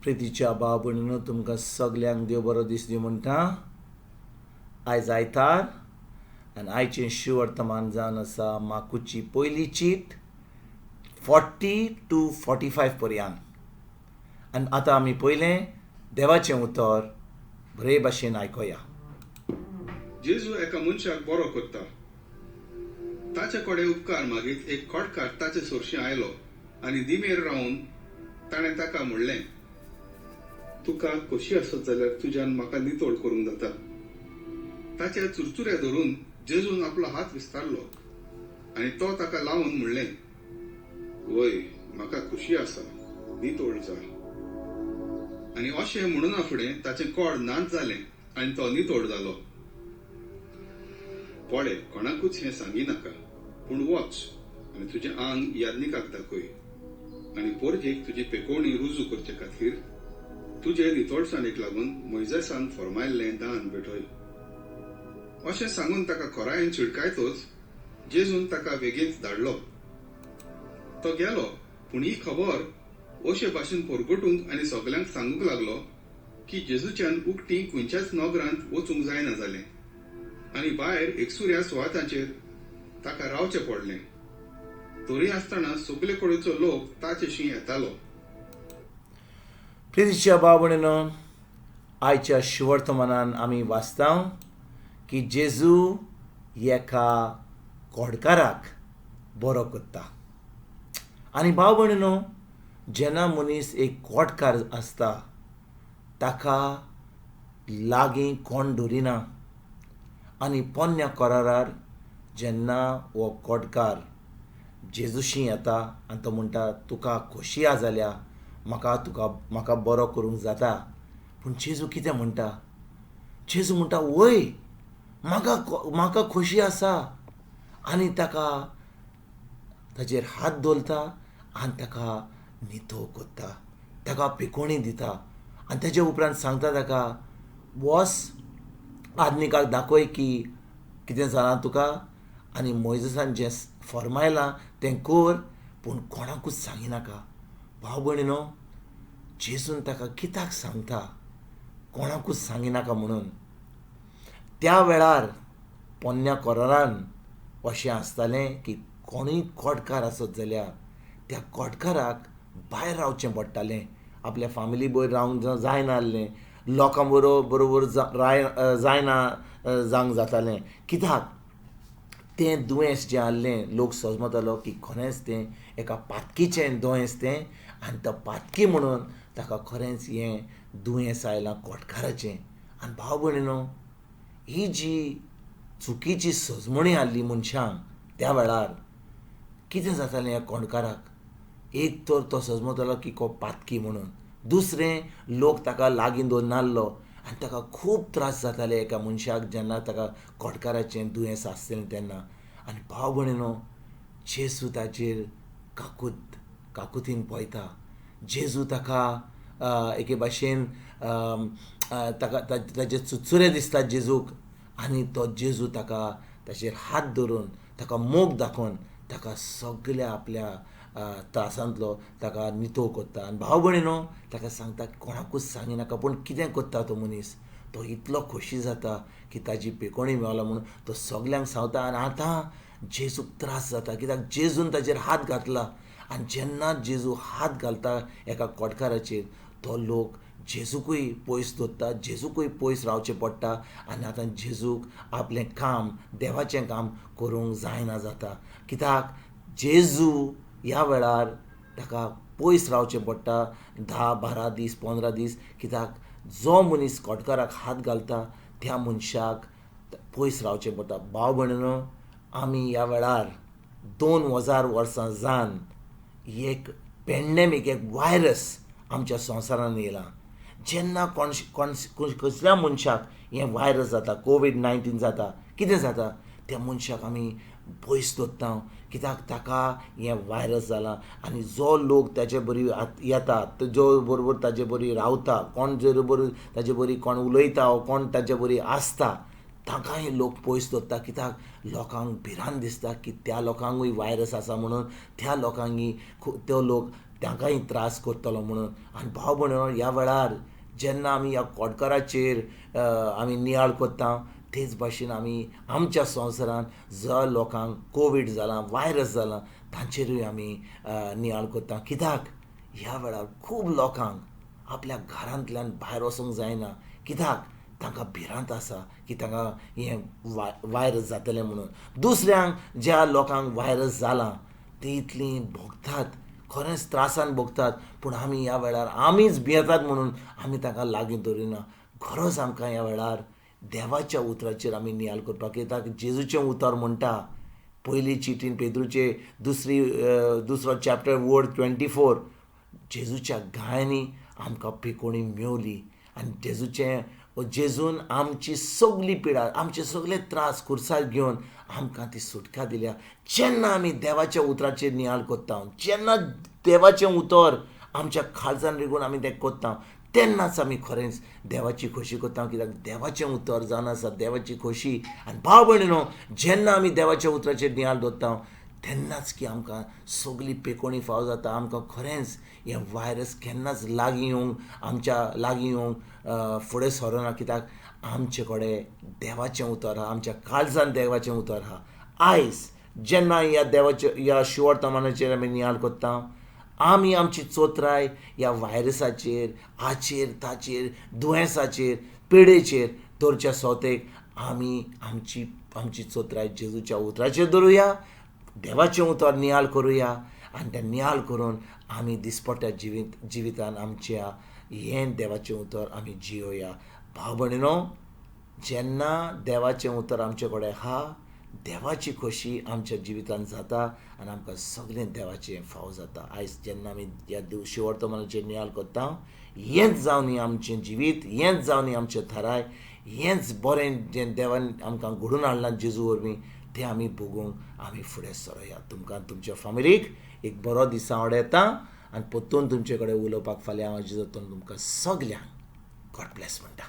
प्रितीच्या भाव भयणीनो, तुमकां सगल्यांक देव बरो दीस दिवं म्हणटा. आयज आयतार आनी आयचें शिव वर्तमान जावन आसा माकूची पयली चीट 40 to 45 पर्यंत. आनी आतां आमी पयलें देवाचें उतर बरे भाशेन आयकोया. जेजू एका मनशाक बरो करता. ताचे कडेन उपकार मागीत एक खोडकार ताचे सोरशी आयलो आनी दिमेर रावन ताणें ताका म्हणलें, तुका खोशी आसत जाल्यार तुज्यान म्हाका नितोळ करूंक जाता. ताचे चुरचुरे धरून जेजून आपलो हात विस्तारलो आनी तो ताका लावन म्हणलें, वय, म्हाका खोशी आसा, नितोळ जा. आनी अशें म्हणुना फुडें ताचें कोड नाच जालें आनी तो नितोळ जालो. पळय, कोणाकूच हें सांगी नाका, पूण वच आनी तुजें आंग याज्ञिकाक दाखय आनी पोरजेक तुजी पेकोवणी रुजू करचे खातीर तुजे नितोळसाणेक लागून मोइजेसान फर्मायल्लें दान भेटय. अशें सांगून ताका खोरायेन चिडकायतोच जेजून ताका बेगीनच धाडलो. तो गेलो, पूण ही खबर अशे भाशेन परगटूंक आनी सगल्यांक सांगूंक लागलो की जेजूच्यान उक्ती खंयच्याच नोगरांत वचूंक जायना जालें आनी भायर एकसुऱ्या सुवातांचेर ताका रावचें पडलें. तरी आसतना सगळे कडेचो लोक ताचेशी येतालो. प्रितीच्या भाव भयणीनो, आयच्या शिवर्तमानान आमी वाचतां की जेजू एका खोडकाराक बरो करता. आनी भाव भयणीनो, जेन्ना मनीस एक खोडकार आसता ताका लागीं कोण धरिना आनी पोन्न्या कोरार जेन्ना हो खोडकार जेजूशी येता आनी तो म्हणटा, तुका खोशी आसा जाल्यार म्हाका बरो करूंक जाता. पूण जेजू कितें म्हणटा? जेजू म्हणटा, वय, म्हाका खोशी आसा. आनी ताचेर हात दवरता आनी ताका नितळ करता, ताका पेकोवणी दिता आनी ताचे उपरांत सांगता ताका, वच आदनिकाक दाखय की कितें जालां तुका आनी मोइजेसान जें फर्मायलां तें कर, पूण कोणाकूच सांगी नाका. भाव भयणीनो, जेजून ताका कित्याक सांगता कोणाकूच सांगी नाका म्हणून? त्या वेळार पोन्न्या कोरारान अशें आसतालें की कोणूय खोडकार आसत जाल्यार त्या खोडकाराक भायर रावचें पडटालें. आपल्या फॅमिली बरोबर रावंक जायना जाल्लें, लोकां बरोबर जायना जावंक जातालें. कित्याक? तें दुयेंस जें आहलें, लोक समजतालो की खरेंच तें एका पातकीचें दुयेंस तें आनी तो पातकी म्हणून ताका खरेंच हें दुयेंस आयलां खोडकाराचें. आनी भाव भयणीनो, ही जी चुकीची सजमणी आहली मनशांक त्या वेळार, कितें जातालें ह्या खोडकाराक? एक तर तो समजतालो की को पातकी म्हणून, दुसरें लोक ताका लागीं दवरनासलो आनी ताका खूब त्रास जाताले एका मनशाक जेन्ना ताका खोडकाराचें दुयेंस आसलें तेन्ना. आनी भाव भयणीनो, जेजू ताचेर काकुतीन पळयता. जेजू ताका एके भाशेन ताका ताचे चुचुरे दिसता जेजूक आनी तो जेजू ताका ताचेर हात धरून ताका मोग दाखोवन ताका सगल्या आपल्या त्रासांतलो ताका नितळ करता. आनी भाव भयणीनो, ताका सांगता कोणाकूच सांगी नाका. पूण कितें करता तो मनीस? तो इतलो खोशी जाता की ताजी पेकोवणी मेवला म्हणून तो सगल्यांक सांगता. आनी आतां जेजूक त्रास जाता कित्याक जेजून ताचेर हात घातला. आनी जेन्ना जेजू हात घालता एका खोडकाराचेर, तो लोक जेजूकूय पयस दवरता, जेजूकूय पयस रावचें पडटा आनी आतां जेजूक आपलें काम, देवाचें काम करूंक जायना जाता. कित्याक? जेजू ह्या वेळार ताका पयस रावचें पडटा 10-12 दीस 15 दीस. कित्याक? जो मनीस खोडकाराक हात घालता त्या मनशाक पयस रावचें पडटा. भाव भयणीनो, आमी ह्या वेळार 2000 वर्सां जावन एक पॅन्डेमीक, एक वायरस आमच्या संवसारान येयला. जेन्ना कसल्या मनशाक हें वायरस जाता, COVID-19 जाता, कितें जाता? त्या मनशाक आमी पयस दवरता कित्याक ताका हें वायरस जालां. आनी जो लोक ताचे बरी येता, जो बरोबर ताचे बरी रावता, कोण बरोबर ताचे बरी कोण उलयता वा कोण ताचे बरी आसता, ताकाय लोक पयस दवरता. कित्याक? लोकांक भिरांत दिसता की त्या लोकांकूय वायरस आसा म्हणून त्या लोकांनी तो लोक तांकांय त्रास करतलो म्हणून. आनी भाव भयणीनो, ह्या वेळार जेन्ना आमी ह्या कोडकाराचेर आमी नियाळ कोत्ता, तेच भाशेन आमी आमच्या संवसारान जो लोकांक कोवीड जाला, वायरस जाला, तांचेरूय आमी नियाळ कोत्ता. कित्याक ह्या वेळार खूब लोकांक आपल्या घरांतल्यान भायर वचूंक जायना. कित्याक तांकां भिरांत आसा की तांकां हें वायरस जातलें म्हणून. दुसऱ्यांक ज्या लोकांक वायरस जाला ते इतलीं भोगतात, खरेंच त्रासान भोगतात, पूण आमी ह्या वेळार आमीच भियेतात म्हणून आमी तांकां लागीं धरिना. खरोच आमकां ह्या वेळार देवाच्या उतराचेर आमी नियाळ करपाक. कित्याक जेजूचें उतर म्हणटा पयली चिटीन पेद्रूचे दुसरो चॅप्टर वर्ड 24, जेजूच्या गायांनी आमकां पिकोवणी मेवली आनी जेजून आमची सगली पिडा, आमचे सगळे त्रास खुर्सार घेवन आमकां ती सुटका दिल्या. जेन्ना आमी देवाच्या उतराचेर नियाळ कोत्ता, जेन्ना देवाचें उतर आमच्या काळजान रिगून आमी तें कोत्ता, तेन्नाच आमी खरेंच देवाची खोशी कोत्ता. कित्याक देवाचें उतर जावन आसा देवाची खोशी. आनी भाव भयणीनो, जेन्ना आमी देवाच्या उतराचेर नियाळ दवरता तेन्नाच की आमकां सगली पेकोवणी फाव जाता. आमकां खरेंच हें वायरस केन्नाच आमच्या लागीं येवंक फुडें सरोना. कित्याक आमचे कडेन देवाचें उतर आहा, आमच्या काळजान देवाचें उतर आहा. आयज जेन्ना ह्या शिवर्तमानाचेर आमी नियाळ कोत्ता, आमी आमची चोत्राय ह्या वायरसाचेर, हाचेर ताचेर, दुयेंसाचेर, पिडेचेर दवरच्या सोतेक आमी आमची चोत्राय जेजूच्या उतराचेर दवरुया, देवाचें उतर नियाळ करुया आनी तें नियाळ करून आमी दिसपट्ट्या जिवितान आमच्या हें देवाचें उतर आमी जियोया. भाव भयणीनो, जेन्ना देवाचें उतर आमचे कडेन आहा, देवाची खोशी आमच्या जिवितान जाता आनी आमकां सगळें देवाचें फाव जाता. आयज जेन्ना आमी ह्या शिवर्तमानाचेर नियाळ कोत्ता, हेंच जावन आमचें जिवीत, हेंच जावन आमचें थाराय, हेंच बरें जें देवान आमकां घडोवन हाडलां जेजू वरवीं, तें आमी भोगूंक आमी फुडें सरोया. तुमकां तुमच्या फॅमिलीक एक बरो दिसा येता आनी परतून तुमचे कडेन उलोवपाक फाल्यां हांव जेजून तुमकां सगल्यांक गॉड ब्लेस म्हणटा.